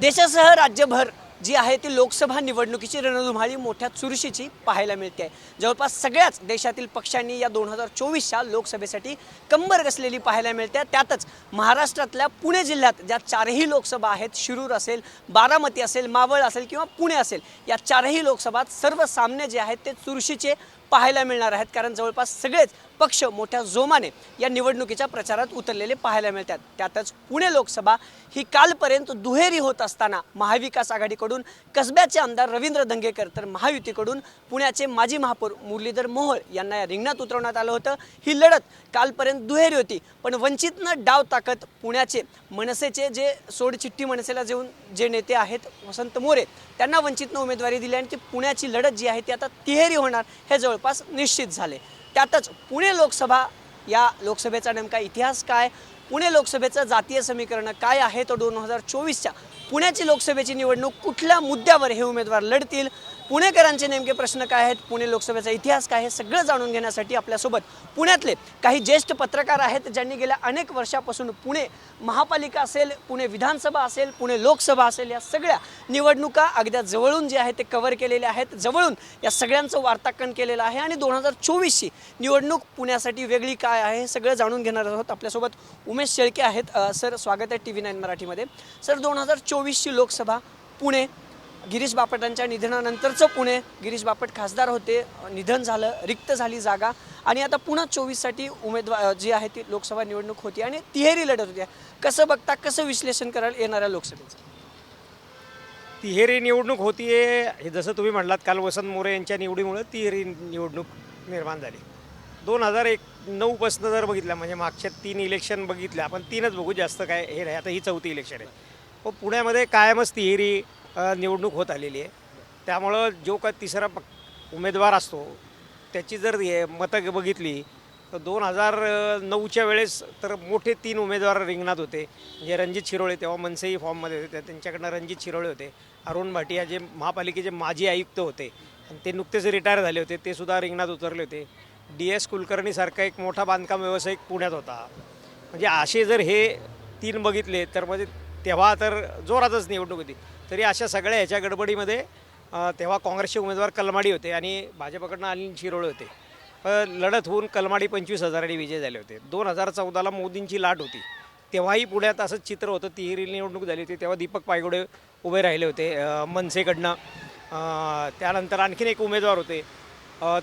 देशासह राज्यभर जी आहे ती लोकसभा निवडणुकीची रणधुमाळी मोठ्या चुरशीची पाहायला मिळते आहे. जवळपास सगळ्याच देशातील पक्षांनी या 2024च्या लोकसभेसाठी कंबर कसलेली पाहायला मिळते. त्यातच महाराष्ट्रातल्या पुणे जिल्ह्यात ज्या चारही लोकसभा आहेत, शिरूर असेल, बारामती असेल, मावळ असेल किंवा पुणे असेल, या चारही लोकसभात सर्व सामने जे आहेत ते चुरशीचे पाहायला मिळणार आहेत. कारण जवळपास सगळेच पक्ष मोठ्या जोमाने या निवडणुकीच्या प्रचारात उतरलेले पाहायला मिळतात. त्यातच पुणे लोकसभा ही कालपर्यंत दुहेरी होत असताना महाविकास आघाडीकडून कसब्याचे आमदार रवींद्र धंगेकर तर महायुतीकडून पुण्याचे माजी महापौर मुरलीधर मोहोळ यांना या रिंगणात उतरवण्यात आलं होतं. ही लढत कालपर्यंत दुहेरी होती, पण वंचितनं डाव टाकत पुण्याचे मनसेचे जे सोडचिठ्ठी मनसेला देऊन जे नेते आहेत वसंत मोरे त्यांना वंचितनं उमेदवारी दिली आणि ती पुण्याची लढत जी आहे ती आता तिहेरी होणार हे जवळपास निश्चित झाले. त्यातच पुणे लोकसभा या लोकसभेचा नेमका इतिहास काय, पुणे लोकसभेचं जातीय समीकरण काय आहे, तो 2024च्या पुण्याची लोकसभेची निवडणूक कुठल्या मुद्द्यावर हे उमेदवार लढतील, पुणेकरांचे नेमके प्रश्न काय आहेत, पुणे लोकसभेचा इतिहास काय, हे सगळं जाणून घेण्यासाठी आपल्यासोबत पुण्यातले काही ज्येष्ठ पत्रकार आहेत ज्यांनी गेल्या अनेक वर्षापासून पुणे महापालिका असेल, पुणे विधानसभा असेल, पुणे लोकसभा असेल, या सगळ्या निवडणुका अगदी जवळून जे आहे ते कव्हर केलेले आहेत. जवळून या सगळ्यांचं वार्तांकन केलेलं आहे आणि 2024ची निवडणूक पुण्यासाठी वेगळी काय आहे हे सगळं जाणून घेणार आहोत. आपल्यासोबत उमेश शेळके आहेत. सर, स्वागत आहे TV9 मराठीमध्ये. सर, 2024ची लोकसभा पुणे, गिरीश बापटांच्या निधनानंतरचं पुणे, गिरीश बापट खासदार होते, निधन झालं, रिक्त झाली जागा आणि आता पुन्हा 24साठी उमेदवार जी आहे ती लोकसभा निवडणूक होती आणि तिहेरी लढत होती. कसं बघता, कसं विश्लेषण कराल येणाऱ्या लोकसभेचं? तिहेरी निवडणूक होतीये हे जसं तुम्ही म्हटलात, काल वसंत मोरे यांच्या निवडीमुळे तिहेरी निवडणूक निर्माण झाली. 2009 पासून जर बघितलं, म्हणजे मागच्या 3 इलेक्शन बघितल्या, आपण 3च बघू, जास्त काय हे नाही. आता ही 4थी इलेक्शन आहे. पण पुण्यामध्ये कायमच तिहेरी निवडणूक होत आलेली आहे. त्यामुळं जो का तिसरा उमेदवार असतो त्याची जर मतं बघितली तर 2009च्या वेळेस तर मोठे 3 उमेदवार रिंगणात होते. म्हणजे रणजित शिरोळे, तेव्हा मनसेही फॉर्ममध्ये होते, त्यांच्याकडनं रणजित शिरोळे होते. अरुण भाटिया जे महापालिकेचे माजी आयुक्त होते आणि ते नुकतेच रिटायर झाले होते, ते सुद्धा रिंगणात उतरले होते. DS कुलकर्णीसारखा एक मोठा बांधकाम व्यावसायिक पुण्यात होता. म्हणजे असे जर हे 3 बघितले तर म्हणजे तेव्हा तर जोरातच निवडणूक होती. तरी अशा सगळ्या ह्याच्या गडबडीमध्ये तेव्हा काँग्रेसचे उमेदवार कलमाडी होते आणि भाजपकडनं अनिल शिरोळे होते. लढत होऊन कलमाडी 25,000 विजय झाले होते. 2014ला मोदींची लाट होती, तेव्हाही पुण्यात असंच चित्र होतं. तिहेरी निवडणूक झाली होती, तेव्हा दीपक पायगुडे उभे राहिले होते मनसेकडनं. त्यानंतर आणखीन एक उमेदवार होते,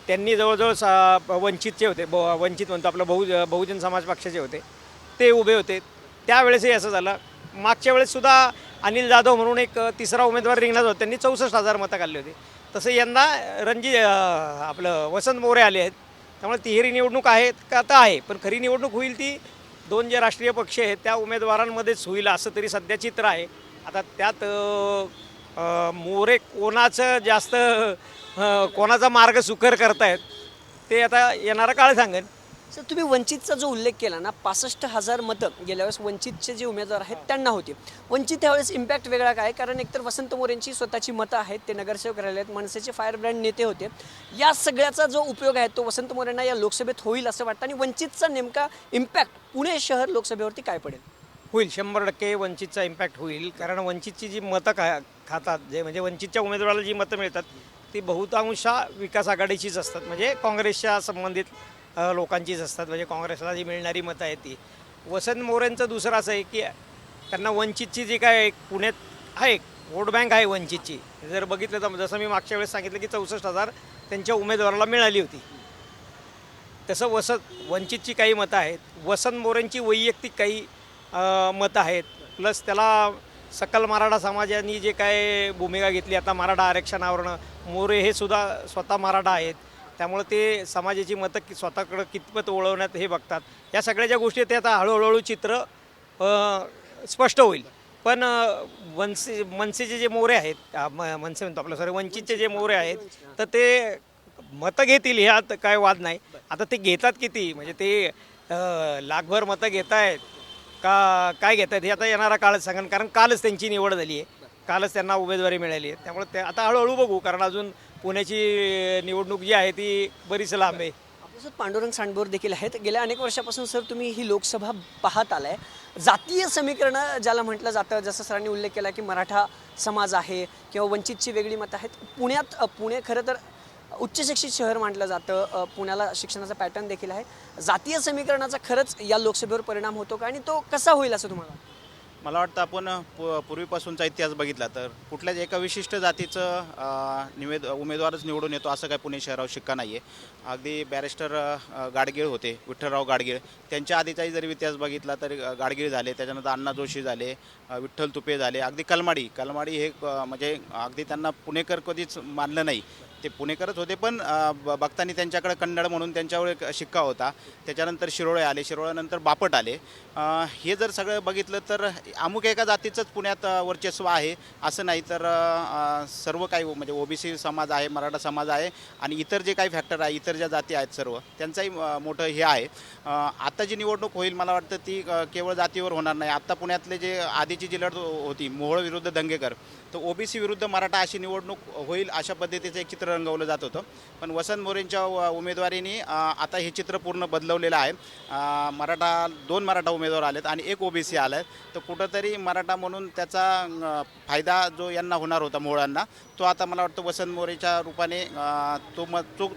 त्यांनी जवळजवळ वंचितचे होते, वंचित म्हणतो आपलं बहुजन समाज पक्षाचे होते, ते उभे होते. त्यावेळेसही असं झालं. मागच्या वेळेससुद्धा अनिल जाधव म्हणून एक तिसरा उमेदवार रिंगणात होता, त्यांनी 64,000 मतं काढली होती. तसं यंदा आपलं वसंत मोरे आले आहेत. त्यामुळे तिहेरी निवडणूक आहेत का आता आहे, पण खरी निवडणूक होईल ती 2 जे राष्ट्रीय पक्ष आहेत त्या उमेदवारांमध्येच होईल असं तरी सध्या चित्र आहे. आता त्यात मोरे कोणाचं जास्त कोणाचा मार्ग सुकर करतायत ते आता येणारा काळ सांगेल. सर, तुम्ही वंचितचा जो उल्लेख केला ना, 65,000 मतं गेल्या वेळेस वंचितचे जे उमेदवार आहेत त्यांना होती. वंचित त्यावेळेस इम्पॅक्ट वेगळा काय, कारण एकतर वसंत मोरेंची स्वतःची मतं आहेत, ते नगरसेवक राहिले आहेत, मनसेचे फायर ब्रँड नेते होते. या सगळ्याचा जो उपयोग आहे तो वसंत मोरेंना या लोकसभेत होईल असं वाटतं आणि वंचितचा नेमका इम्पॅक्ट पुणे शहर लोकसभेवरती काय पडेल? होईल, 100% वंचितचा इम्पॅक्ट होईल. कारण वंचितची जी मतं खातात, जे म्हणजे वंचितच्या उमेदवाराला जी मतं मिळतात ती बहुतांश विकास आघाडीचीच असतात, म्हणजे काँग्रेसच्या संबंधित लोकांचीच असतात. म्हणजे काँग्रेसला जी मिळणारी मतं आहेत ती. वसंत मोरेंचं दुसरं असं आहे की त्यांना वंचितची जी काय पुण्यात आहे वोट बँक आहे वंचितची, जर बघितलं तर जसं मी मागच्या वेळेस सांगितलं की 64,000 त्यांच्या उमेदवाराला मिळाली होती, तसं वंचितची काही मतं आहेत. वसंत मोरेंची वैयक्तिक काही मतं आहेत, प्लस त्याला सकल मराठा समाजाने जे काय भूमिका घेतली आता मराठा आरक्षणावरनं, मोरे हे सुद्धा स्वतः मराठा आहेत, त्यामुळं ते समाजाची मतं स्वतःकडं कितपत वळवण्यात हे बघतात. या सगळ्या ज्या गोष्टी ते आता हळूहळू चित्र स्पष्ट होईल. पण मनसेचे जे मोरे आहेत, मनसे म्हणतो आपलं वंचितचे जे मोरे आहेत, तर ते मतं घेतील ह्यात काय वाद नाही. आता ते घेतात किती, म्हणजे ते लाखभर मतं घेत आहेत का काय घेत आहेत हे आता येणारा काळच सांगेन. कारण कालच त्यांची निवड झाली आहे, कालच त्यांना उमेदवारी मिळाली आहे. त्यामुळे ते आता हळूहळू बघू, कारण अजून पुण्याची निवडणूक जी आहे ती बरीच लांब आहे. तसंच पांडुरंग सांडभोर देखील आहेत. गेल्या अनेक वर्षापासून सर तुम्ही ही लोकसभा पाहत आलाय. जातीय समीकरणं ज्याला म्हटलं जातं, जसं सरांनी उल्लेख केला की मराठा समाज आहे किंवा वंचितची वेगळी मतं आहेत. पुणे खरं तर उच्च शिक्षित शहर म्हटलं जातं. पुण्याला शिक्षणाचा पॅटर्न देखील आहे. जातीय समीकरणाचा खरंच या लोकसभेवर परिणाम होतो का आणि तो कसा होईल असं तुम्हाला वाटतं? मला वाटतं आपण पूर्वीपासूनचा इतिहास बघितला तर कुठल्याच एका विशिष्ट जातीचं उमेदवारच निवडून येतो असं काही पुणे शहरावर शिक्का नाही आहे. अगदी बॅरिस्टर गाडगीळ होते, विठ्ठलराव गाडगीळ. त्यांच्या आधीचाही जरी इतिहास बघितला तर गाडगीळ झाले, त्याच्यानंतर अण्णा जोशी झाले, विठ्ठल तुपे झाले, अगदी कलमाडी हे म्हणजे अगदी त्यांना पुणेकर कधीच मानलं नाही. ते पुणेकरच होते, पण बघताना त्यांच्याकडे कन्नड म्हणून त्यांच्यावर एक शिक्का होता. त्याच्यानंतर शिरोळे आले, शिरोळ्यानंतर बापट आले. हे जर सगळं बघितलं तर अमुक एका जातीचंच पुण्यात वर्चस्व आहे असं नाही, तर सर्व काही म्हणजे ओबीसी समाज आहे, मराठा समाज आहे आणि इतर जे काही फॅक्टर आहे, इतर ज्या जाती आहेत सर्व त्यांचाही मोठं हे आहे. आता जी निवडणूक होईल मला वाटतं ती केवळ जातीवर होणार नाही. आत्ता पुण्यातले जे आधीची जी लढत होती मोहोळ विरुद्ध दंगेकर, तर ओबीसी विरुद्ध मराठा अशी निवडणूक होईल अशा पद्धतीचं एक चित्र रंगवलं जात होतं. पण वसंत मोरेंच्या उमेदवारीने आता हे चित्र पूर्ण बदलवलेलं आहे. दोन मराठा उमेदवार आलेत आणि एक ओबीसी आला आहे. तर कुठंतरी मराठा म्हणून त्याचा फायदा जो यांना होणार होता मोहळांना, तो आता मला वाटतं वसंत मोरेच्या रूपाने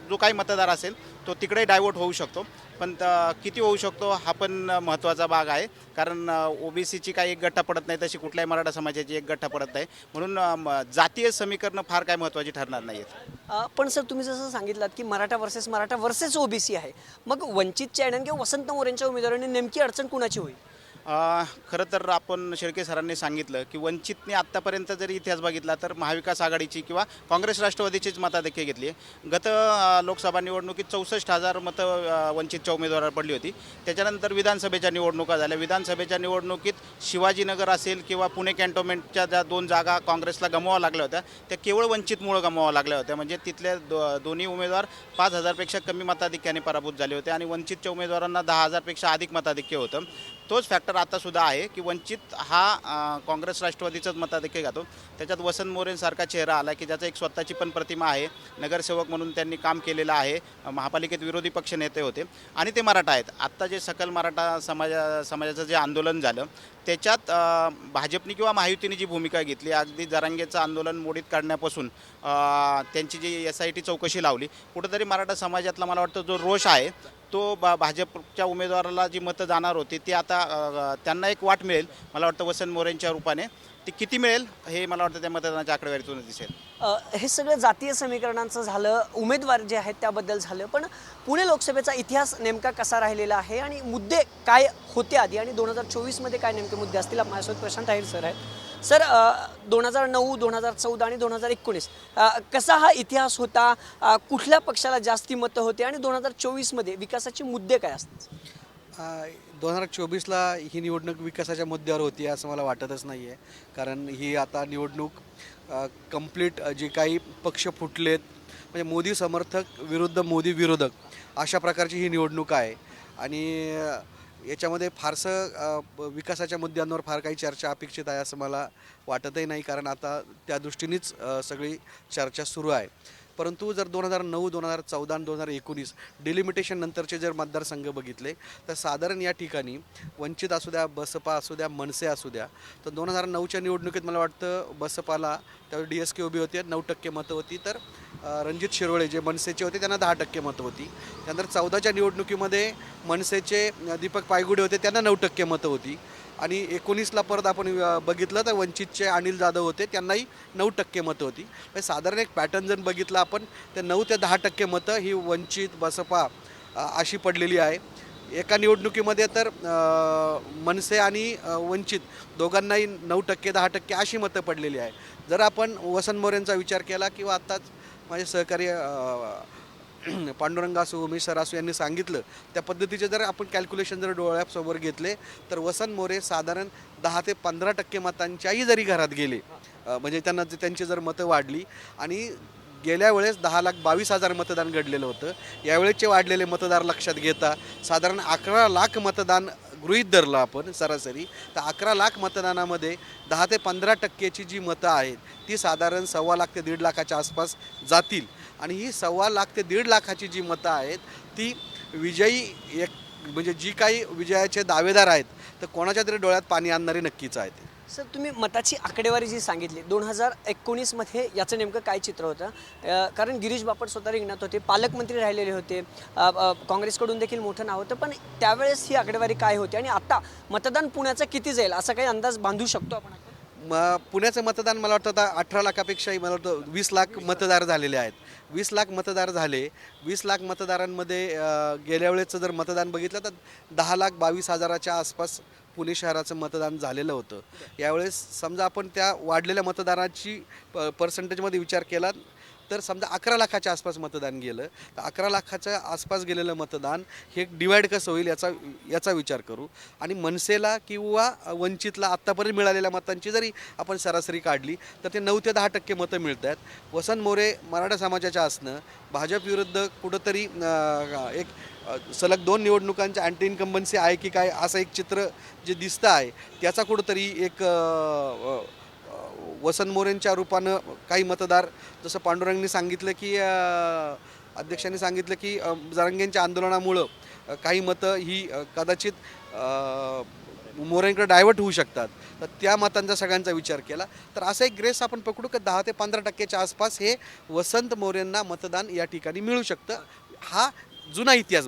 जो काही मतदार असेल तो तिकडे डायव्हर्ट होऊ शकतो. पण किती होऊ शकतो हा पण महत्त्वाचा भाग आहे. कारण ओबीसीची काही एक गठ्ठा पडत नाही, तशी कुठल्याही मराठा समाजाची एक गठ्ठा पडत नाही. म्हणून जातीय समीकरणं फार काय महत्त्वाची ठरणार नाही आहेत. पण सर तुम्ही जसं सांगितलं की मराठा वर्सेस ओबीसी आहे, मग वंचितच्या येण्याने किंवा वसंत मोरेंच्या उमेदवारांनी नेमकी अडचण कुणाची होईल? खरं तर आपण शेळके सरांनी सांगितलं की वंचितने आत्तापर्यंत जरी इतिहास बघितला तर महाविकास आघाडीची किंवा काँग्रेस राष्ट्रवादीचीच मताधिक्य घेतली आहे. गत लोकसभा निवडणुकीत 64,000 मतं वंचितच्या उमेदवाराला पडली होती. त्याच्यानंतर विधानसभेच्या निवडणुका झाल्या. विधानसभेच्या निवडणुकीत शिवाजीनगर असेल किंवा पुणे कॅन्टोन्मेंटच्या ज्या 2 जागा काँग्रेसला गमवाव्या लागल्या होत्या त्या केवळ वंचितमुळं गमवाव्या लागल्या होत्या. म्हणजे तिथले दोन्ही उमेदवार 5,000पेक्षा कमी मताधिक्याने पराभूत झाले होते आणि वंचितच्या उमेदवारांना 10,000पेक्षा अधिक मताधिक्य होतं. तोच फॅक्टर आतासुद्धा आहे की वंचित हा काँग्रेस राष्ट्रवादीचंच मताधिक्य घातो. त्याच्यात वसंत मोरेंसारखा चेहरा आला की ज्याचा एक स्वतःची पण प्रतिमा आहे. नगरसेवक म्हणून त्यांनी काम केलेलं आहे. महापालिकेत विरोधी पक्ष नेते होते आणि ते मराठा आहेत. आत्ता जे सकल मराठा समाजाचं जे आंदोलन झालं त्याच्यात भाजपने किंवा महायुतीने जी भूमिका घेतली, अगदी जरांगेचं आंदोलन मोडीत काढण्यापासून त्यांची जी SIT चौकशी लावली, कुठंतरी मराठा समाजातला मला वाटतं जो रोष आहे तो भाजपच्या उमेदवाराला जी मतं जाणार होती ती आता त्यांना एक वाट मिळेल. मला वाटतं वसंत मोरेंच्या रूपाने ती किती मिळेल हे मला वाटतं त्या मतदानाच्या आकडेवारीतून दिसेल. हे सगळं जातीय समीकरणांचं झालं, उमेदवार जे आहेत त्याबद्दल झालं, पण पुणे लोकसभेचा इतिहास नेमका कसा राहिलेला आहे आणि मुद्दे काय होते आधी आणि 2024मध्ये काय नेमके मुद्दे असतील? माझ्यासोबत प्रशांत आहेर सर आहेत. सर 2009, 2014 आणि 2019 कसा हा इतिहास होता? कुठल्या पक्षाला जास्ती मतं होते आणि 2024मध्ये विकासाचे मुद्दे काय असतात? 2024ला ही निवडणूक विकासाच्या मुद्द्यावर होती असं मला वाटतच नाही आहे. कारण ही आता निवडणूक कंप्लीट जे काही पक्ष फुटलेत म्हणजे मोदी समर्थक विरुद्ध मोदी विरोधक अशा प्रकारची ही निवडणूक आहे. आणि याच्यामध्ये फारसं विकासाच्या मुद्द्यांवर फार काही चर्चा अपेक्षित आहे असं मला वाटतही नाही. कारण आता त्या दृष्टीनेच सगळी चर्चा सुरू आहे. परंतु जर 2009, 2014 आणि 2019 डिलिमिटेशन नंतरचे जर मतदारसंघ बघितले तर साधारण या ठिकाणी वंचित असू द्या, बसपा असू द्या, मनसे असू द्या, तर 2009च्या निवडणुकीत मला वाटतं बसपाला त्यावेळी DSK उभी होती 9% मतं होती, तर रणजित शिरोळे जे मनसेचे होते त्यांना 10% मतं होती. त्यानंतर 14च्या निवडणुकीमध्ये मनसेचे दीपक पायगुडे होते, त्यांना 9% मतं होती. आणि 19ला परत आपण बघितलं तर वंचितचे अनिल जाधव होते, त्यांनाही 9% मतं होती. म्हणजे साधारण एक पॅटर्न जर बघितला आपण तर 9 ते 10% मतं ही वंचित बसपा अशी पडलेली आहे. एका निवडणुकीमध्ये तर मनसे आणि वंचित दोघांनाही 9%, 10% अशी मतं पडलेली आहे. जर आपण वसंत मोरेंचा विचार केला किंवा आत्ताच माझे सहकारी पांडुरंग असो, उमेश सर असो यांनी सांगितलं त्या पद्धतीचे जर आपण कॅल्क्युलेशन जर डोळ्यासमोर घेतले तर वसंत मोरे साधारण 10 ते 15% मतांच्याही जरी घरात गेले म्हणजे त्यांची जर मतं वाढली आणि गेल्या वेळेस 10,22,000 मतदान घडलेलं होतं, यावेळेसचे वाढलेले मतदार लक्षात घेता साधारण 11 लाख मतदान गृहीत धरलं आपण सरासरी, तर 11 लाख मतदानामध्ये 10 ते 15%ची जी मतं आहेत ती साधारण 1.25 लाख ते 1.5 लाखाच्या आसपास जातील. आणि ही 1.25 लाख ते 1.5 लाखाची जी मतं आहेत ती विजयी एक म्हणजे जी काही विजयाचे दावेदार आहेत तर कोणाच्या तरी डोळ्यात पाणी आणणारी नक्कीच आहेत. सर तुम्ही मताची आकडेवारी जी सांगितली 2019मध्ये याचं नेमकं काय चित्र होतं? कारण गिरीश बापट स्वतः रिंगणात होते, पालकमंत्री राहिलेले होते, काँग्रेसकडून देखील मोठं नाव होतं, पण त्यावेळेस ही आकडेवारी काय होती आणि आता मतदान पुण्याचं किती जाईल असा काही अंदाज बांधू शकतो आपण? पुण्याचं मतदान मला वाटतं आता 18 लाखापेक्षाही मला वाटतं 20 लाख मतदार झालेले आहेत. 20 लाख मतदार झाले. 20 लाख मतदारांमध्ये गेल्या वेळेचं जर मतदान बघितलं तर 10,22,000च्या आसपास पुणे शहराचं मतदान झालेलं होतं. यावेळेस समजा आपण त्या वाढलेल्या मतदाराची पर्सेंटेजमध्ये विचार केला तर समजा 11 लाखाच्या आसपास मतदान गेलं, तर 11 लाखाच्या आसपास गेलेलं मतदान हे डिवाईड कसं होईल याचा विचार करू. आणि मनसेला किंवा वंचितला आत्तापर्यंत मिळालेल्या मतांची जरी आपण सरासरी काढली तर ते 9 ते 10% मतं मिळत आहेत. वसंत मोरे मराठा समाजाच्या असणं, भाजप विरुद्ध कुठंतरी एक सलग 2 निवडणुकांच्या अँटी इन्कम्बन्सी आहे की काय असं एक चित्र जे दिसतं आहे, त्याचा कुठंतरी एक वसंत मोरेंच्या रूपानं काही मतदार, जसं पांडुरंगनी सांगितलं की अध्यक्षांनी सांगितलं की जरांगेंच्या आंदोलनामुळं काही मतं ही कदाचित मोरेंकडे डायव्हर्ट होऊ शकतात, तर त्या मतांचा सगळ्यांचा विचार केला तर असं एक ग्रेस आपण पकडू की 10 ते 15%च्या आसपास हे वसंत मोरेंना मतदान या ठिकाणी मिळू शकतं. हा जुना इतिहास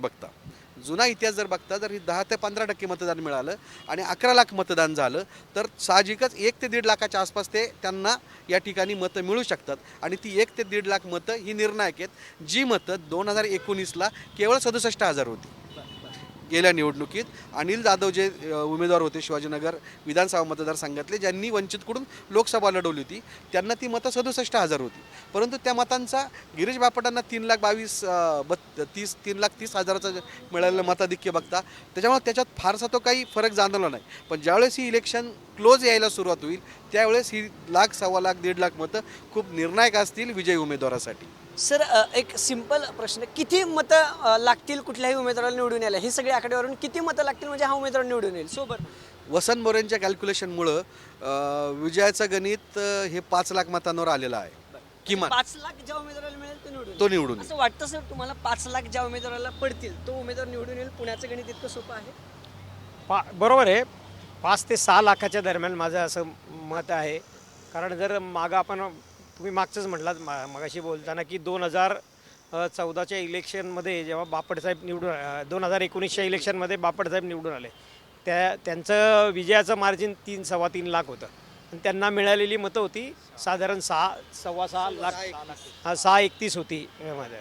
जर बघता जर 10 ते 15% मतदान मिळालं आणि 11 लाख मतदान झालं तर साहजिकच 1 ते 1.5 लाखाच्या आसपास त्यांना या ठिकाणी मतं मिळू शकतात. आणि ती 1 ते 1.5 लाख मतं ही निर्णायक आहेत, जी मतं 2019ला केवळ 67,000 होती. गेल्या निवडणुकीत अनिल जाधव जे उमेदवार होते शिवाजीनगर विधानसभा मतदारसंघातले, ज्यांनी वंचितकडून लोकसभा लढवली होती, त्यांना ती मतं 67,000 होती. परंतु त्या मतांचा गिरीश बापटांना 3,30,000चं मिळालेलं मताधिक्य बघता त्याच्यामुळे त्याच्यात फारसा तो काही फरक जाणवला नाही. पण ज्यावेळेस ही इलेक्शन क्लोज यायला सुरुवात होईल त्यावेळेस ही 1,00,000, 1,25,000, 1.5 लाख मतं खूप निर्णायक असतील विजयी उमेदवारासाठी. सर एक सिंपल प्रश्न, किती मतं लागतील कुठल्याही उमेदवाराला निवडून यायला? ही सगळी आकडेवारीवरून किती मतं लागतील म्हणजे हा उमेदवार निवडून येईल? सोबत वसंत मोरेंच्या कॅल्क्युलेशनमुळं विजयाचं गणित हे 5 लाख मतांवर आलेलं आहे किमान. 5 लाख ज्या उमेदवाराला मिळेल तो निवडून येईल. असं वाटतं सर तुम्हाला 5 लाख ज्या उमेदवाराला पडतील तो उमेदवार निवडून येईल? पुण्याचं गणित इतकं सोपं आहे? बरोबर आहे. 5 ते 6 लाखाच्या दरम्यान माझं असं मत आहे. कारण जर मागं आपण तुम्ही मागचंच म्हटलात मगाशी बोलताना की 2014च्या इलेक्शनमध्ये जेव्हा बापटसाहेब निवडून 2019च्या इलेक्शनमध्ये बापटसाहेब निवडून आले, त्यांचं विजयाचं मार्जिन 3-3.25 लाख होतं आणि त्यांना मिळालेली मतं होती साधारण 6-6.25 लाख, 631 होती मध्ये.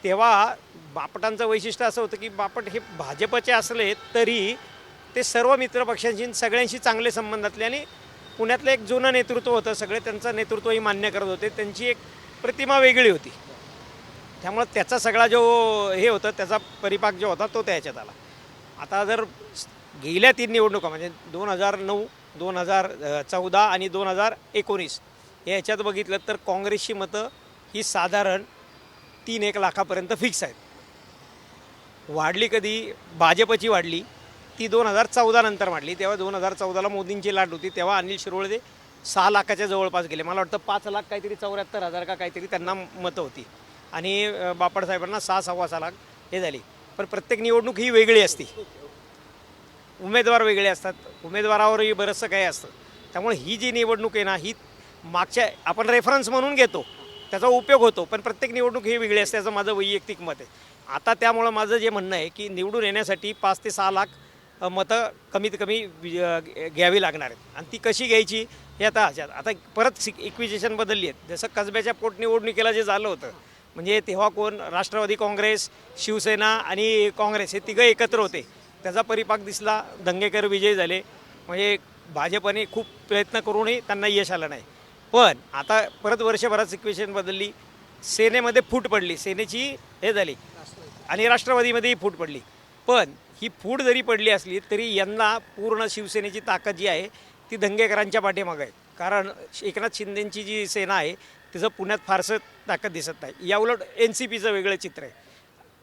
तेव्हा बापटांचं वैशिष्ट्य असं होतं की बापट हे भाजपचे असले तरी ते सर्व मित्रपक्षांशी सगळ्यांशी चांगले संबंधातले आणि पुण्यातलं एक जुनं नेतृत्व होतं, सगळे त्यांचं नेतृत्वही मान्य करत होते, त्यांची एक प्रतिमा वेगळी होती. त्यामुळं त्याचा सगळा जो हे होतं त्याचा परिपाक जो होता तो त्याच्यात आला. आता जर गेल्या 3 निवडणुका म्हणजे 2009, 2014 आणि 2019 याच्यात बघितलं तर काँग्रेसची मतं ही साधारण 3-1 लाखापर्यंत फिक्स आहेत. वाढली कधी? भाजपची वाढली ती 2014 नंतर वाढली. तेव्हा 2014ला मोदींची लाट होती, तेव्हा अनिल शिरोळे 6 लाखाच्या जवळपास गेले. मला वाटतं 5 लाख काहीतरी 74,000 का काहीतरी त्यांना मतं होती आणि बापट साहेबांना 6-6.25 लाख हे झाली. पण प्रत्येक निवडणूक ही वेगळी असते, उमेदवार वेगळे असतात, उमेदवारावरही बरंचसं काही असतं. त्यामुळे ही जी निवडणूक आहे ना ही मागच्या आपण रेफरन्स म्हणून घेतो, त्याचा उपयोग होतो, पण प्रत्येक निवडणूक ही वेगळी असते असं माझं वैयक्तिक मत आहे. आता त्यामुळं माझं जे म्हणणं आहे की निवडून येण्यासाठी 5 ते 6 लाख मतं कमीत कमी घ्यावी लागणार आहेत. आणि ती कशी घ्यायची हे आता परत इक्विजेशन बदलली आहेत. जसं कसब्याच्या पोटनिवडणुकीला जे झालं होतं म्हणजे तेव्हा कोण राष्ट्रवादी काँग्रेस, शिवसेना आणि काँग्रेस हे तिघं एकत्र होते, त्याचा परिपाक दिसला. दंगेकर विजयी झाले, म्हणजे भाजपने खूप प्रयत्न करूनही त्यांना यश आलं नाही. पण आता परत वर्षभरात सिक्वेशन बदलली, सेनेमध्ये फूट पडली, सेनेची हे झाली आणि राष्ट्रवादीमध्येही फूट पडली. पण ही फूट जरी पडली असली तरी यंदा पूर्ण शिवसेनेची ताकद जी आहे ती दंगेकरांच्या पाठीमागं आहे. कारण एकनाथ शिंदेंची जी सेना आहे तिचं पुण्यात फारसं ताकद दिसत नाही. याउलट NCPचं वेगळं चित्र आहे.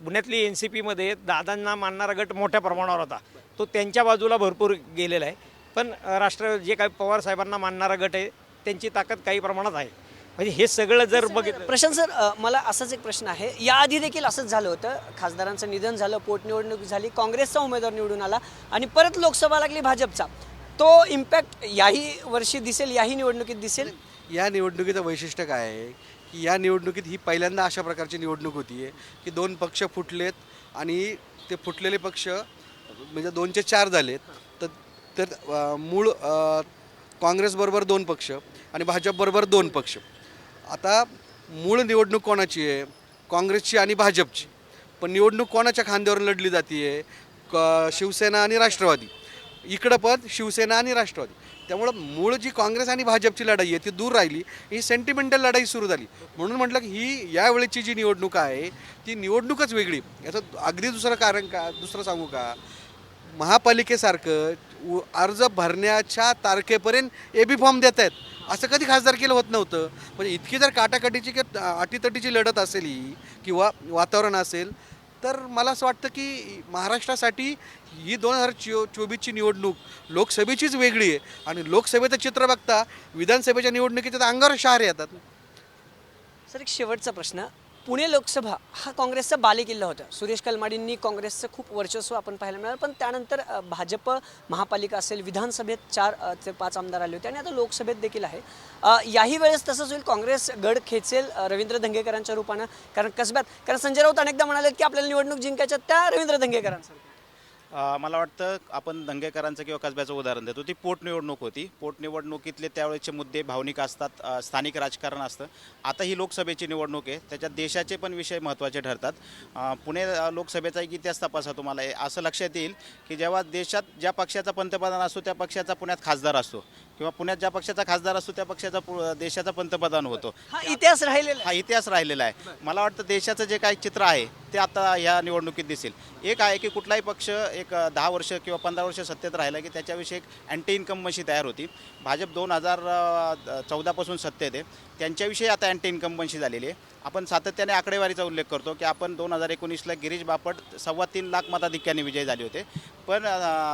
पुण्यातली NCPमध्ये दादांना मानणारा गट मोठ्या प्रमाणावर होता, तो त्यांच्या बाजूला भरपूर गेलेला आहे. पण जे काही पवार साहेबांना मानणारा गट आहे त्यांची ताकद काही प्रमाणात आहे. म्हणजे हे सगळं जर बघितलं प्रशांत सर, मला असाच एक प्रश्न आहे. याआधी देखील असंच झालं होतं, खासदारांचं निधन झालं, पोटनिवडणूक झाली, काँग्रेसचा उमेदवार निवडून आला आणि परत लोकसभा लागली भाजपचा. तो इम्पॅक्ट याही वर्षी दिसेल, याही निवडणुकीत दिसेल. या निवडणुकीचं वैशिष्ट्य काय आहे की या निवडणुकीत ही पहिल्यांदा अशा प्रकारची निवडणूक होती आहे की दोन पक्ष फुटलेत आणि ते फुटलेले पक्ष म्हणजे 2चे 4 झालेत. तर तर मूळ काँग्रेसबरोबर 2 पक्ष आणि भाजपबरोबर 2 पक्ष. आता मूळ निवडणूक कोणाची आहे? काँग्रेसची आणि भाजपची. पण निवडणूक कोणाच्या खांद्यावर लढली जाते आहे? शिवसेना आणि राष्ट्रवादी. इकडं पण शिवसेना आणि राष्ट्रवादी. त्यामुळं मूळ जी काँग्रेस आणि भाजपची लढाई आहे ती दूर राहिली. ही सेंटिमेंटल लढाई सुरू झाली. म्हणून म्हटलं की ही यावेळेची जी निवडणूक आहे ती निवडणूकच वेगळी. याचं अगदी दुसरं कारण का, दुसरं सांगू का? महापालिकेसारखं अर्ज भरण्याच्या तारखेपर्यंत ए बी फॉर्म देत आहेत. असं कधी खासदार केलं होत नव्हतं. म्हणजे इतकी जर काटाकाटीची किंवा अटीतटीची लढत असेल ही किंवा वातावरण असेल तर मला असं वाटतं की महाराष्ट्रासाठी ही 2024ची निवडणूक लोकसभेचीच वेगळी आहे. आणि लोकसभेचं चित्र बघता विधानसभेच्या निवडणुकीच्या तर अंगावर शहारे येतात. सर, एक शेवटचा प्रश्न. पुणे लोकसभा हा काँग्रेसचा बालेकिल्ला होता. सुरेश कलमाडींनी काँग्रेसचं खूप वर्चस्व आपण पाहायला मिळालं, पण त्यानंतर भाजप महापालिका असेल, विधानसभेत 4 ते 5 आमदार आले होते आणि आता लोकसभेत देखील आहे. याही वेळेस तसंच होईल, काँग्रेस गड खेचेल रवींद्र धंगेकरांच्या रूपानं. कारण संजय राऊत अनेकदा म्हणाले की आपल्याला निवडणूक जिंकायच्या त्या रवींद्र धंगेकरांसारख्या. मला वाटतं आपण दंगेकरांचं किंवा कसब्याचं उदाहरण देतो. ती पोटनिवडणूक होती. पोटनिवडणुकीतले त्यावेळेचे मुद्दे भावनिक असतात, स्थानिक राजकारण असतं. आता ही लोकसभेची निवडणूक आहे, त्याच्यात देशाचे पण विषय महत्त्वाचे ठरतात. पुणे लोकसभेचा एक इतिहास तपासा तुम्हाला असं लक्षात येईल की जेव्हा देशात ज्या पक्षाचा पंतप्रधान असतो त्या पक्षाचा पुण्यात खासदार असतो किंवा पुण्यात ज्या पक्षाचा खासदार असतो त्या पक्षाचा देशाचा पंतप्रधान होतो. हा इतिहास राहिलेला हा इतिहास राहिलेला आहे. मला वाटतं देशाचं जे काही चित्र आहे ते आता ह्या निवडणुकीत दिसेल. एक आहे की कुठलाही पक्ष एक 10 वर्ष किंवा 15 वर्ष सत्तेत राहिला की त्याच्याविषयी एक अँटी इन्कम्बन्सी तयार होती. भाजप 2014पासून सत्तेत आहे, त्यांच्याविषयी आता अँटी इन्कम्बन्सी झालेली आहे. आपण सातत्याने आकडेवारीचा उल्लेख करतो की आपण 2019ला गिरीश बापट 3.25 लाख मताधिक्याने विजयी झाले होते. पण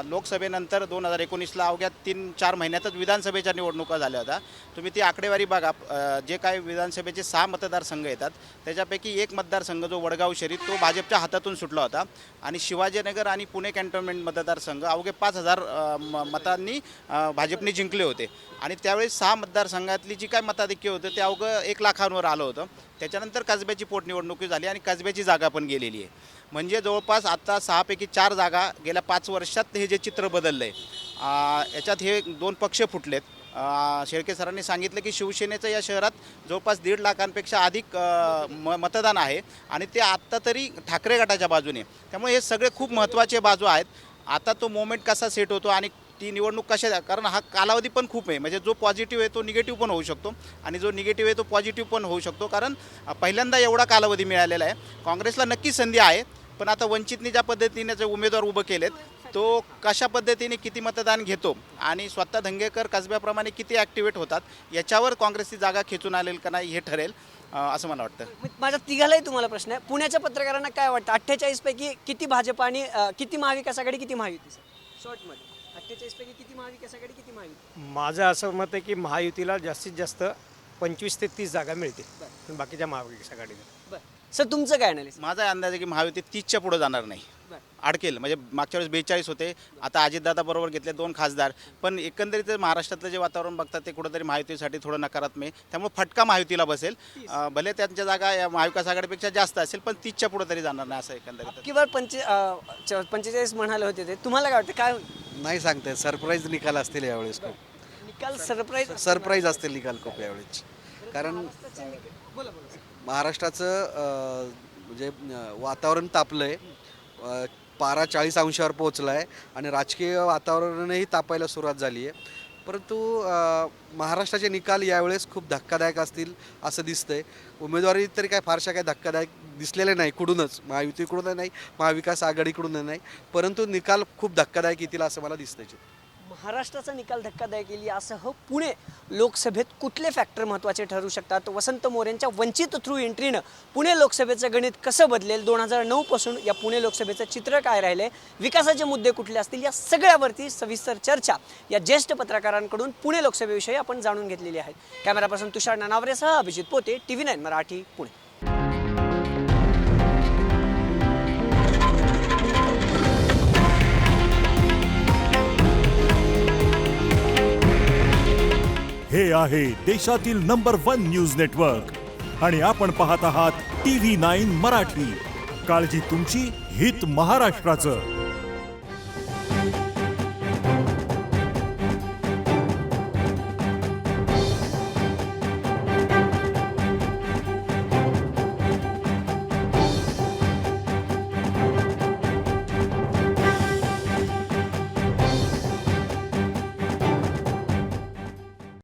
लोकसभेनंतर 2019ला अवघ्या 3-4 महिन्यातच विधानसभेच्या निवडणुका झाल्या होत्या. तुम्ही ती आकडेवारी बघा. जे काही विधानसभेचे 6 मतदारसंघ येतात त्याच्यापैकी एक मतदारसंघ जो वडगाव शरीफ तो भाजपच्या हातातून सुटला होता आणि शिवाजीनगर आणि पुणे कॅन्टोन्मेंट मतदारसंघ अवघे 5,000 मतांनी भाजपने जिंकले होते. आणि त्यावेळेस 6 मतदारसंघातली जी काय मताधिक्य होतं ते अवघं 1 लाखांवर आलं होतं. त्याच्यानंतर कसब्याची पोटनिवडणुकी झाली आणि कसब्याची जागा पण गेलेली आहे. म्हणजे जवळपास आता 6 पैकी 4 जागा गेल्या 5 वर्षात हे जे चित्र बदललं आहे. याच्यात हे 2 पक्ष फुटलेत. शेळके सरांनी सांगितलं की शिवसेनेचं या शहरात जवळपास 1.5 लाखांपेक्षा अधिक मतदान आहे आणि ते आत्ता तरी ठाकरे गटाच्या बाजूने. त्यामुळे हे सगळे खूप महत्त्वाचे बाजू आहेत. आता तो मोमेंट कसा सेट होतो आणि ती निवडणूक कशा, कारण हा कालावधी पण खूप आहे. म्हणजे जो पॉझिटिव्ह आहे तो निगेटिव्ह पण होऊ शकतो आणि जो निगेटिव्ह आहे तो पॉझिटिव्ह पण होऊ शकतो. कारण पहिल्यांदा एवढा कालावधी मिळालेला आहे. काँग्रेसला नक्की संधी आहे, पण आता वंचितने ज्या पद्धतीने जे उमेदवार उभं केलेत तो कशा पद्धतीने किती मतदान घेतो आणि स्वतः धंगेकर कसब्याप्रमाणे किती ॲक्टिवेट होतात याच्यावर काँग्रेसची जागा खेचून आलेल का नाही हे ठरेल असं मला वाटतं. माझ्या तिघालाही तुम्हाला प्रश्न आहे. पुण्याच्या पत्रकारांना काय वाटतं, 48 पैकी किती भाजप आणि किती महाविकास आघाडी, किती महायुती? शॉर्टमध्ये 48 पैकी किती महाविकास आघाडी, किती महायुती? माझं असं मत आहे की महायुतीला जास्तीत जास्त 25 ते 30 जागा मिळतील, बाकीच्या महाविकास आघाडीला. बरं सर, तुमचं काय अनालिसिस? माझा अंदाज आहे की महायुती 30च्या पुढे जाणार नाही. अडकेल. म्हणजे मागच्या वेळेस 42 होते, आता अजितदादा बरोबर घेतले 2 खासदार. पण एकंदरीत महाराष्ट्रातलं जे वातावरण बघतात ते कुठंतरी महायुतीसाठी थोडं नकारात्मक आहे. त्यामुळे फटका महायुतीला बसेल. भले त्यांच्या जागा या महाविकास आघाडीपेक्षा जास्त असेल पण 30च्या पुढे तरी जाणार नाही असं एकंदरीत. किंवा 45 म्हणाले होते ते. तुम्हाला काय वाटतं, काय होईल? नाही सांगताय. सरप्राईज निकाल असतील यावेळेस. खूप निकाल सरप्राईज असतील निकाल खूप यावेळेस. कारण महाराष्ट्राचं म्हणजे वातावरण तापलं आहे. पारा 40 अंशावर पोहोचला आहे आणि राजकीय वातावरणही तापायला सुरुवात झाली आहे. परंतु महाराष्ट्राचे निकाल यावेळेस खूप धक्कादायक असतील असं दिसतंय. उमेदवारी तरी काय फारशा काय धक्कादायक दिसलेले नाही कुठूनच, महायुतीकडून नाही, महाविकास आघाडीकडून नाही, परंतु निकाल खूप धक्कादायक येतील असं मला दिसतंय. महाराष्ट्राचा निकाल धक्कादायक येईल यासह पुणे लोकसभेत कुठले फॅक्टर महत्त्वाचे ठरू शकतात? वसंत मोरेंच्या वंचित थ्रू एंट्रीनं पुणे लोकसभेचं गणित कसं बदलेल? 2009 पासून या पुणे लोकसभेचं चित्र काय राहिले? विकासाचे मुद्दे कुठले असतील? या सगळ्यावरती सविस्तर चर्चा या ज्येष्ठ पत्रकारांकडून पुणे लोकसभेविषयी आपण जाणून घेतलेली आहे. कॅमेरापासून तुषार नानावरेसह अभिजित पोते, TV9 मराठी, पुणे. हे आहे देशातील नंबर 1 न्यूज नेटवर्क आणि आपण पाहत आहात TV9 मराठी. काळजी तुमची, हित महाराष्ट्राचं.